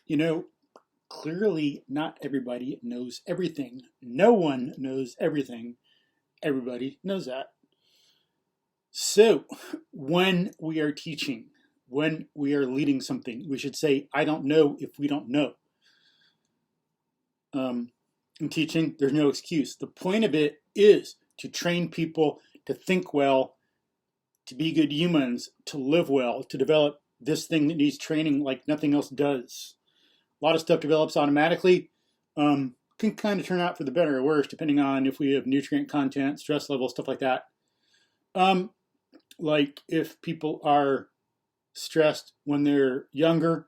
You know, clearly not everybody knows everything. No one knows everything. Everybody knows that. So, when we are teaching, when we are leading something, we should say, I don't know if we don't know. In teaching, there's no excuse. The point of it is to train people to think well, to be good humans, to live well, to develop this thing that needs training like nothing else does. A lot of stuff develops automatically. Can kind of turn out for the better or worse, depending on if we have nutrient content, stress level, stuff like that. Like if people are stressed when they're younger,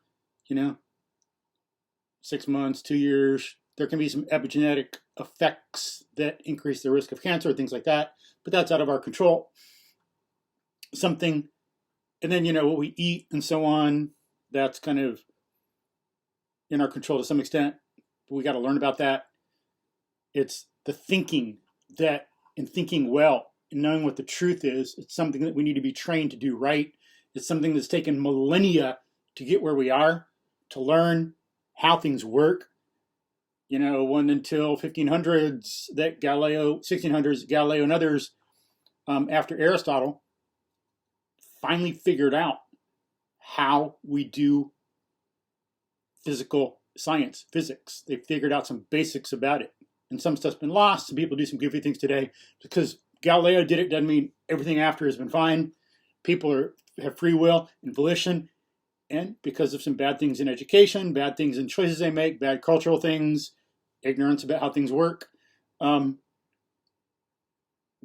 6 months, 2 years, there can be some epigenetic effects that increase the risk of cancer, things like that. But that's out of our control. And then, what we eat and so on, that's kind of in our control to some extent. But we got to learn about that. It's the thinking and thinking well and knowing what the truth is. It's something that we need to be trained to do right. It's something that's taken millennia to get where we are, to learn how things work. One until 1500s, that Galileo, 1600s, Galileo and others, after Aristotle, finally figured out how we do physical science, physics. They figured out some basics about it. And some stuff's been lost. Some people do some goofy things today. Because Galileo did it doesn't mean everything after has been fine. People have free will and volition. And because of some bad things in education, bad things in choices they make, bad cultural things, ignorance about how things work,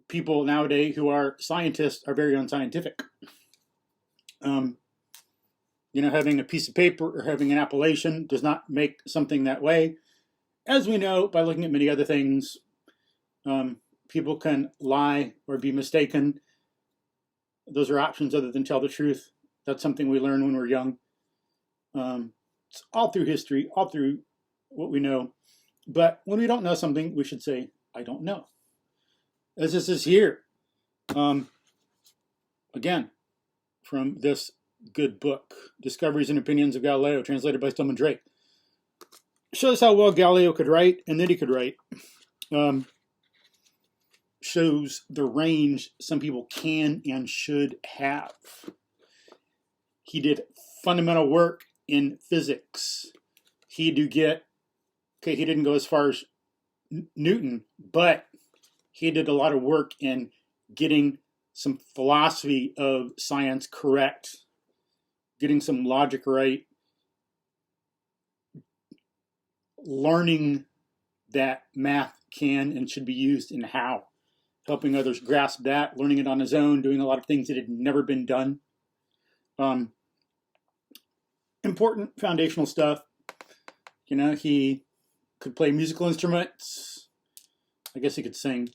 people nowadays who are scientists are very unscientific. Having a piece of paper or having an appellation does not make something that way. As we know by looking at many other things, people can lie or be mistaken. Those are options other than tell the truth. That's something we learn when we're young. It's all through history, all through what we know. But when we don't know something, we should say, I don't know. As this is here. Again, from this good book, Discoveries and Opinions of Galileo, translated by Stillman Drake. Shows how well Galileo could write and that he could write. Shows the range some people can and should have. He did fundamental work in physics. He didn't go as far as Newton, but he did a lot of work in getting some philosophy of science correct, getting some logic right, learning that math can and should be used and how, helping others grasp that, learning it on his own, doing a lot of things that had never been done. Important foundational stuff. He could play musical instruments. I guess he could sing.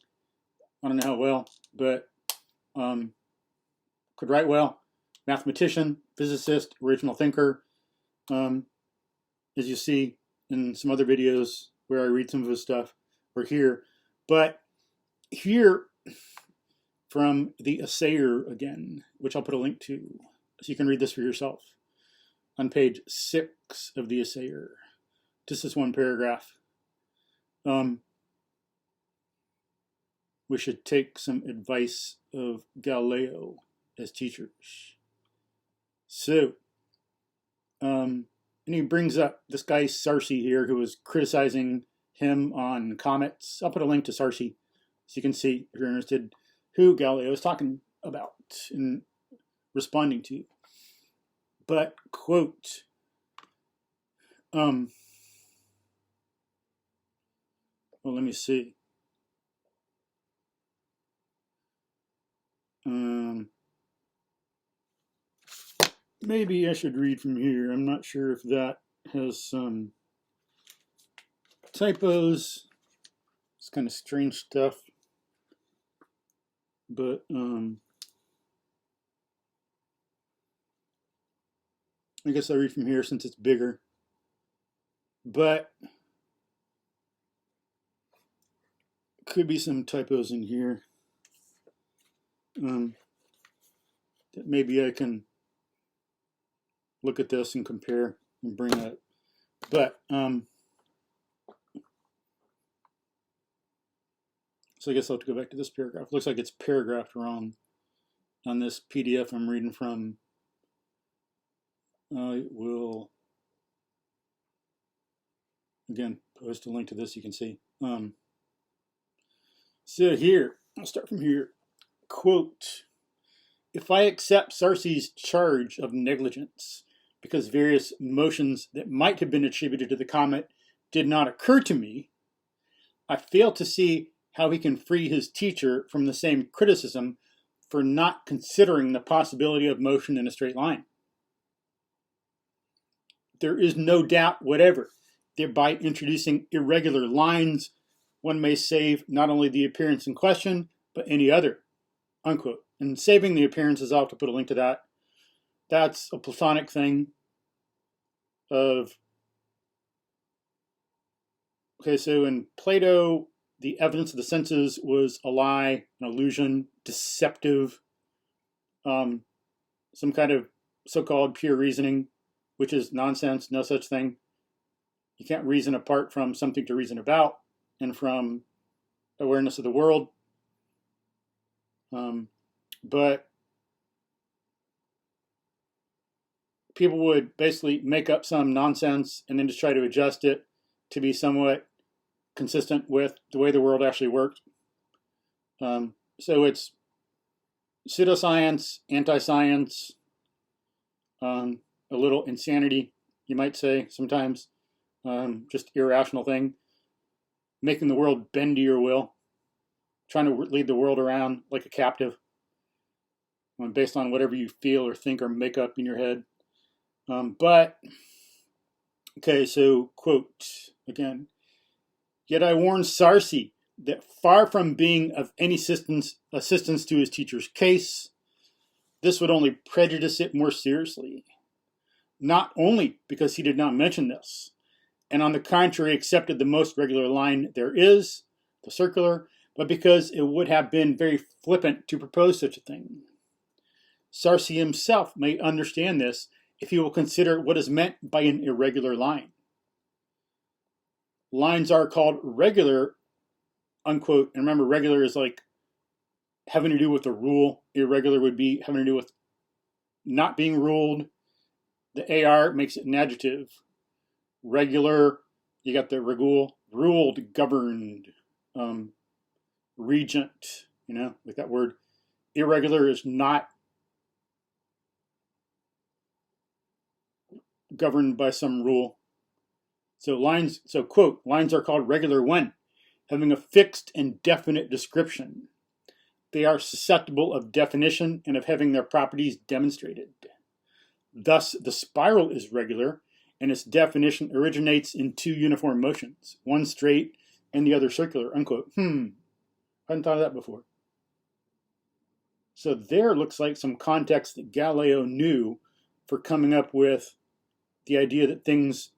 I don't know how well, but could write well. Mathematician, physicist, original thinker. As you see in some other videos where I read some of his stuff, or here. But here, from the Assayer again, which I'll put a link to, so you can read this for yourself, on page 6 of the Assayer. Just this one paragraph. We should take some advice of Galileo as teachers. So, and he brings up this guy Sarsi here, who was criticizing him on comets. I'll put a link to Sarsi so you can see, if you're interested, who Galileo is talking about and responding to. But, quote, well, let me see. Maybe I should read from here. I'm not sure if that has some typos. It's kind of strange stuff. But I guess I'll read from here since it's bigger. But could be some typos in here. That maybe I can look at this and compare and bring a But so I guess I'll have to go back to this paragraph. Looks like it's paragraphed wrong on this PDF I'm reading from. I will again post a link to this. You can see. So here, I'll start from here. Quote: if I accept Sarsi's charge of negligence because various motions that might have been attributed to the comet did not occur to me, I fail to see how he can free his teacher from the same criticism for not considering the possibility of motion in a straight line. There is no doubt whatever that by introducing irregular lines, one may save not only the appearance in question, but any other, unquote. And saving the appearances, I'll have to put a link to that. That's a Platonic thing of, okay, so in Plato, the evidence of the senses was a lie, an illusion, deceptive, some kind of so-called pure reasoning, which is nonsense, no such thing. You can't reason apart from something to reason about and from awareness of the world. But people would basically make up some nonsense and then just try to adjust it to be somewhat consistent with the way the world actually worked. So it's pseudoscience, anti-science, a little insanity, you might say sometimes, just irrational thing, making the world bend to your will, trying to lead the world around like a captive, based on whatever you feel or think or make up in your head. But, okay, so quote again, yet I warn Sarsi that far from being of any assistance to his teacher's case, this would only prejudice it more seriously. Not only because he did not mention this, and on the contrary accepted the most regular line there is, the circular, but because it would have been very flippant to propose such a thing. Sarsi himself may understand this if he will consider what is meant by an irregular line. Lines are called regular, unquote, and remember, regular is like having to do with the rule. Irregular would be having to do with not being ruled. The AR makes it an adjective. Regular, you got the regule, ruled, governed, regent, like that word. Irregular is not governed by some rule. So quote, lines are called regular when having a fixed and definite description. They are susceptible of definition and of having their properties demonstrated. Thus, the spiral is regular, and its definition originates in two uniform motions, one straight and the other circular, unquote. Hadn't thought of that before. So there looks like some context that Galileo knew for coming up with the idea that things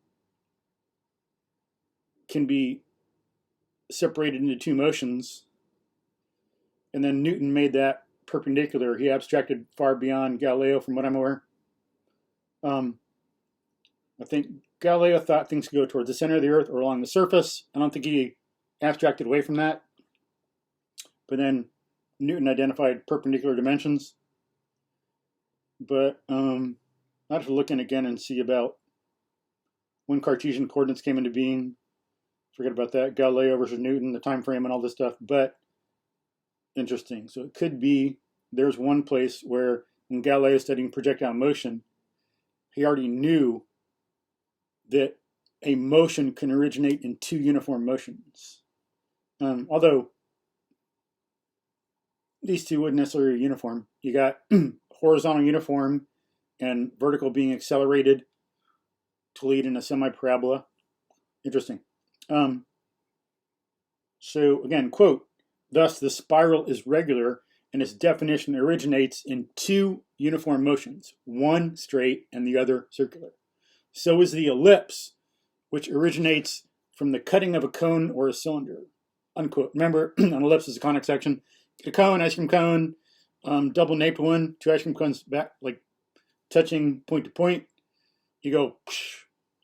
can be separated into two motions. And then Newton made that perpendicular. He abstracted far beyond Galileo from what I'm aware. I think Galileo thought things could go towards the center of the earth or along the surface. I don't think he abstracted away from that. But then Newton identified perpendicular dimensions. But I'll have to look in again and see about when Cartesian coordinates came into being. Forget about that. Galileo versus Newton, the time frame and all this stuff. But interesting. So it could be there's one place where when Galileo is studying projectile motion, he already knew that a motion can originate in two uniform motions. Although these two wouldn't necessarily be uniform. You got horizontal uniform and vertical being accelerated to lead in a semi-parabola. Interesting. So again, quote, thus the spiral is regular and its definition originates in two uniform motions, one straight and the other circular. So is the ellipse, which originates from the cutting of a cone or a cylinder, unquote. Remember, an ellipse is a conic section. Get a cone, ice cream cone, double Napoleon, two ice cream cones back, like touching point to point. You go,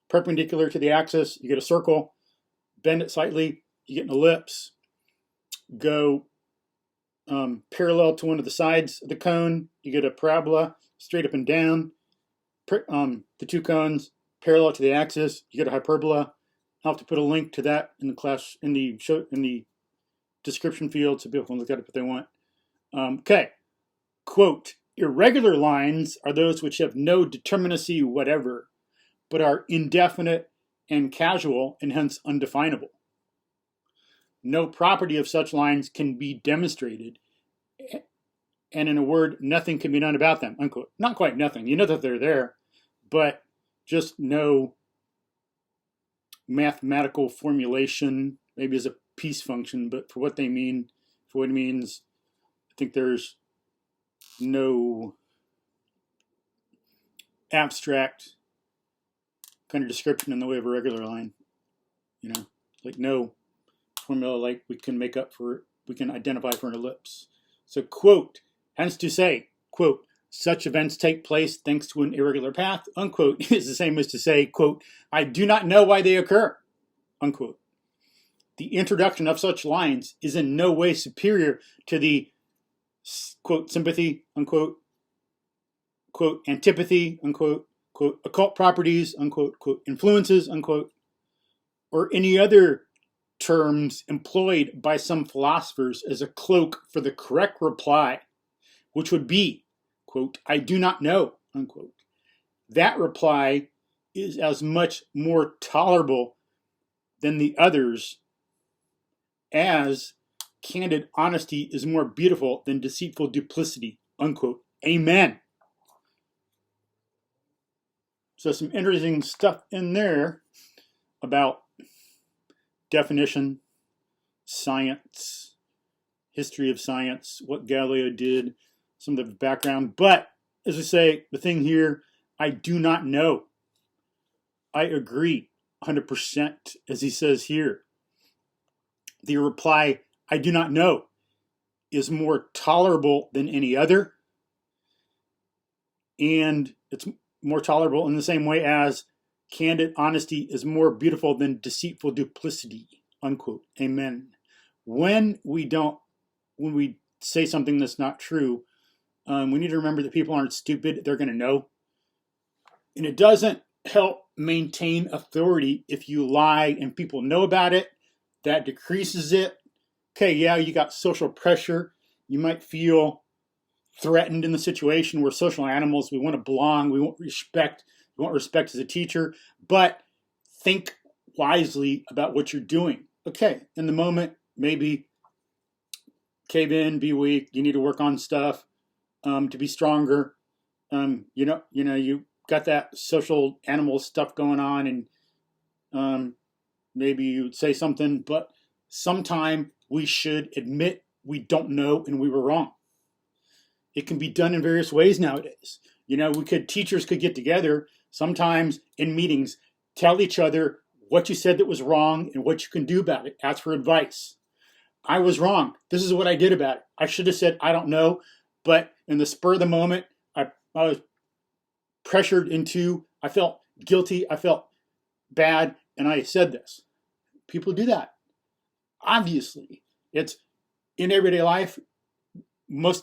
perpendicular to the axis, you get a circle. Bend it slightly, you get an ellipse. Go parallel to one of the sides of the cone, you get a parabola, straight up and down. The two cones parallel to the axis, you get a hyperbola. I'll have to put a link to that in the class, in the description field, so people can look at it if they want. Okay, quote, irregular lines are those which have no determinacy whatever, but are indefinite and casual and hence undefinable. No property of such lines can be demonstrated, and in a word, nothing can be done about them, unquote. Not quite nothing. You know that they're there, but just no mathematical formulation, maybe as a piece function, but for what they mean, for what it means, I think there's no abstract kind of description in the way of a regular line, you know, like no formula like we can make up for, we can identify for an ellipse. So, quote, hence to say, quote, such events take place thanks to an irregular path, unquote, is the same as to say, quote, I do not know why they occur, unquote. The introduction of such lines is in no way superior to the, quote, sympathy, unquote, quote, antipathy, unquote, quote, occult properties, unquote, quote, influences, unquote, or any other terms employed by some philosophers as a cloak for the correct reply, which would be, quote, I do not know, unquote. That reply is as much more tolerable than the others as candid honesty is more beautiful than deceitful duplicity, unquote. Amen. So some interesting stuff in there about definition, science, history of science, what Galileo did, some of the background. But as I say, the thing here, I do not know. I agree 100%, as he says here. The reply, I do not know, is more tolerable than any other. And it's more tolerable in the same way as candid honesty is more beautiful than deceitful duplicity, unquote. Amen. When we say something that's not true, we need to remember that people aren't stupid. They're going to know. And it doesn't help maintain authority if you lie and people know about it. That decreases it. Okay, yeah, you got social pressure. You might feel threatened in the situation. We're social animals. We want to belong. We want respect. We want respect as a teacher. But think wisely about what you're doing. Okay, in the moment, maybe cave in, be weak. You need to work on stuff to be stronger. You got that social animal stuff going on, and maybe you say something, but sometime we should admit we don't know and we were wrong. It can be done in various ways nowadays. Teachers could get together sometimes in meetings, tell each other what you said that was wrong and what you can do about it. Ask for advice. I was wrong. This is what I did about it. I should have said, I don't know. But in the spur of the moment, I was pressured into, I felt guilty. I felt bad. And I said this. People do that. Obviously, it's in everyday life. I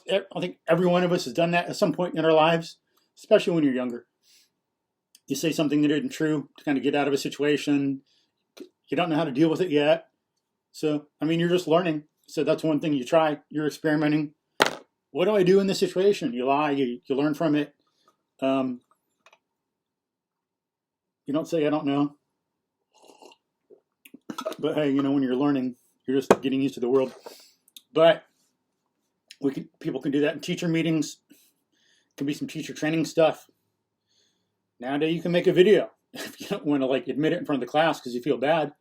think every one of us has done that at some point in our lives, especially when you're younger. You say something that isn't true to kind of get out of a situation. You don't know how to deal with it yet. So, you're just learning. So that's one thing you try. You're experimenting. What do I do in this situation? You lie. You learn from it. You don't say, I don't know. But hey, when you're learning, you're just getting used to the world. But people can do that in teacher meetings. Can be some teacher training stuff. Nowadays, you can make a video if you don't want to admit it in front of the class because you feel bad.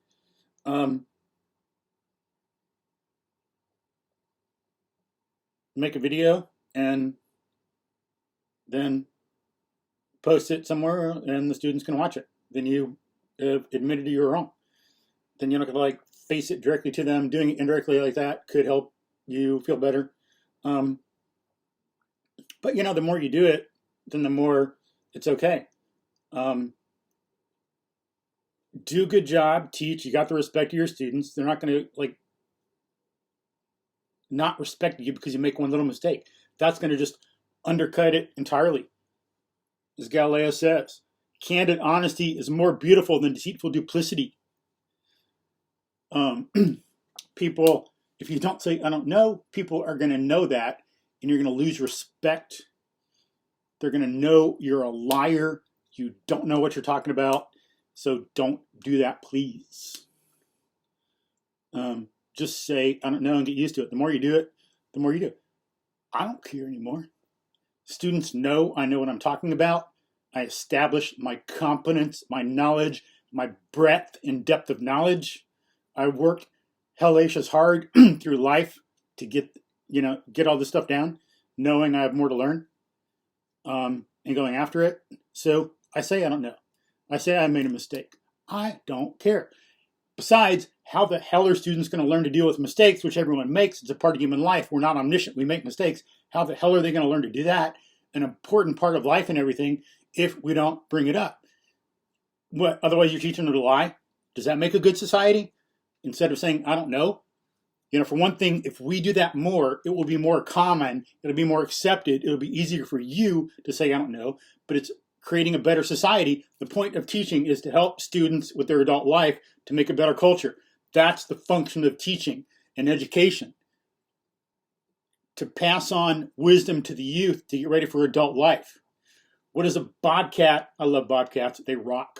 Make a video and then post it somewhere, and the students can watch it. Then you admitted you were wrong. Then you're not going to face it directly to them. Doing it indirectly like that could help you feel better. But the more you do it, then the more it's okay. do a good job, teach, you got the respect of your students. They're not going to like not respect you because you make one little mistake. That's going to just undercut it entirely. As Galileo says, candid honesty is more beautiful than deceitful duplicity. People, if you don't say, I don't know, people are going to know that, and you're going to lose respect. They're going to know you're a liar. You don't know what you're talking about. So don't do that, please. Just say, I don't know, and get used to it. The more you do it, the more you do it. I don't care anymore. Students know I know what I'm talking about. I establish my competence, my knowledge, my breadth and depth of knowledge. I worked hellacious hard through life to get all this stuff down, knowing I have more to learn, and going after it. So I say I don't know. I say I made a mistake. I don't care. Besides, how the hell are students going to learn to deal with mistakes, which everyone makes? It's a part of human life. We're not omniscient. We make mistakes. How the hell are they going to learn to do that? An important part of life and everything if we don't bring it up. What? Otherwise, you're teaching them to lie? Does that make a good society? Instead of saying, I don't know. For one thing, if we do that more, it will be more common. It'll be more accepted. It'll be easier for you to say, I don't know. But it's creating a better society. The point of teaching is to help students with their adult life to make a better culture. That's the function of teaching and education. To pass on wisdom to the youth to get ready for adult life. What is a bobcat? I love bobcats. They rock.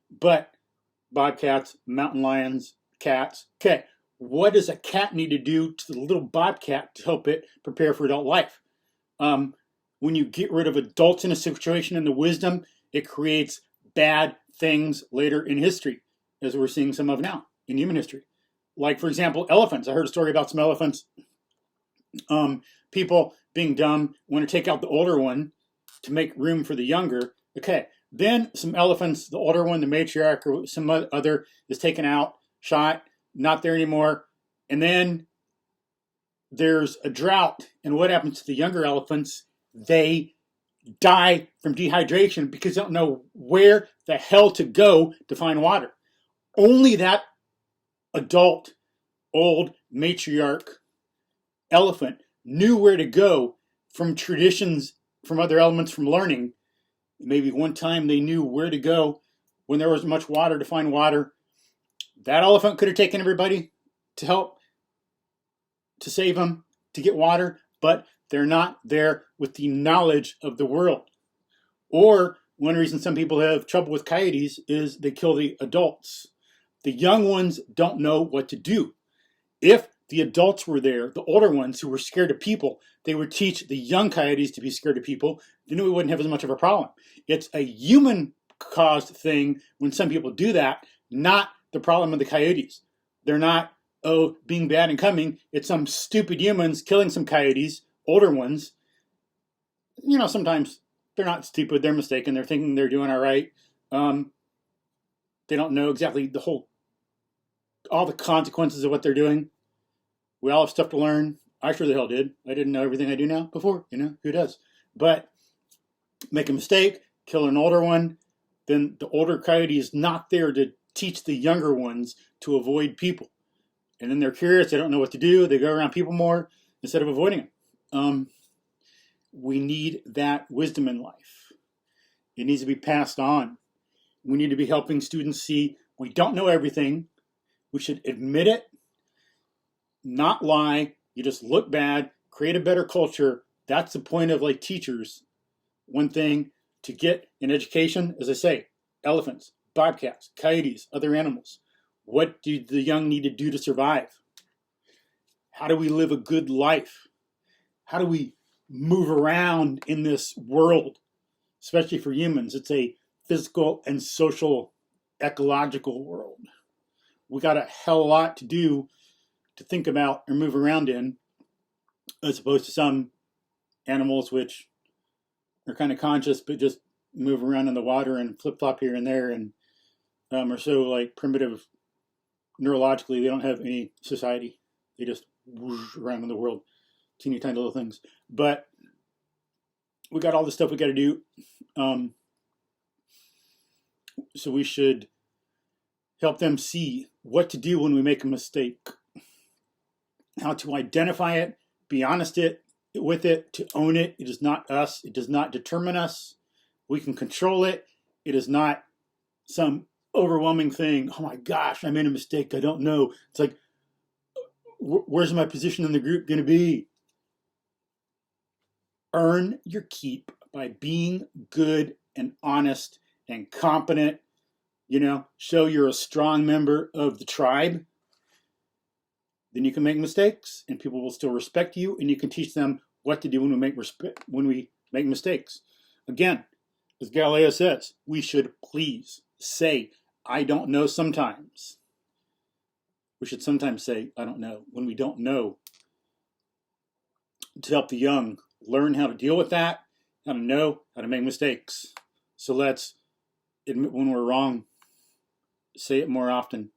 But bobcats, mountain lions, cats. Okay, what does a cat need to do to the little bobcat to help it prepare for adult life? When you get rid of adults in a situation and the wisdom, it creates bad things later in history, as we're seeing some of now in human history. Like, for example, elephants. I heard a story about some elephants. People being dumb want to take out the older one to make room for the younger. Okay, then some elephants, the older one, the matriarch or some other is taken out, shot, not there anymore. And then there's a drought. And what happens to the younger elephants? They die from dehydration because they don't know where the hell to go to find water. Only that adult, old matriarch elephant knew where to go from traditions, from other elements, from learning. Maybe one time they knew where to go when there was much water to find water. That elephant could have taken everybody to help, to save them, to get water, but they're not there with the knowledge of the world. Or one reason some people have trouble with coyotes is they kill the adults. The young ones don't know what to do. If the adults were there, the older ones who were scared of people, they would teach the young coyotes to be scared of people, then we wouldn't have as much of a problem. It's a human-caused thing when some people do that, not the problem of the coyotes. They're not, being bad and coming. It's some stupid humans killing some coyotes, older ones. Sometimes they're not stupid, they're mistaken, they're thinking they're doing all right. They don't know exactly all the consequences of what they're doing. We all have stuff to learn. I sure the hell did. I didn't know everything I do now before. Who does? But make a mistake, kill an older one, then the older coyote is not there to teach the younger ones to avoid people. And then they're curious, they don't know what to do, they go around people more instead of avoiding them. We need that wisdom in life. It needs to be passed on. We need to be helping students see we don't know everything. We should admit it, not lie. You just look bad, create a better culture. That's the point of teachers. One thing to get in education, as I say, elephants, bobcats, coyotes, other animals. What do the young need to do to survive? How do we live a good life? How do we move around in this world, especially for humans? It's a physical and social, ecological world. We got a hell of a lot to do to think about or move around in, as opposed to some animals which are kind of conscious but just move around in the water and flip-flop here and there and are so primitive neurologically. They don't have any society. They just whoosh around in the world, teeny tiny little things. But we got all the stuff we got to do. So we should help them see what to do when we make a mistake, how to identify it, be honest with it, to own it. It is not us. It does not determine us. We can control it. It is not some overwhelming thing. Oh my gosh, I made a mistake. I don't know. It's like, where's my position in the group going to be? Earn your keep by being good and honest and competent. Show you're a strong member of the tribe. Then you can make mistakes and people will still respect you, and you can teach them what to do when we make mistakes. Again, as Galileo says, we should please say, I don't know sometimes. We should sometimes say, I don't know, when we don't know, to help the young learn how to deal with that, how to know how to make mistakes. So let's admit when we're wrong, say it more often.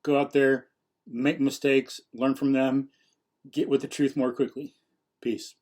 Go out there, make mistakes, learn from them, get with the truth more quickly. Peace.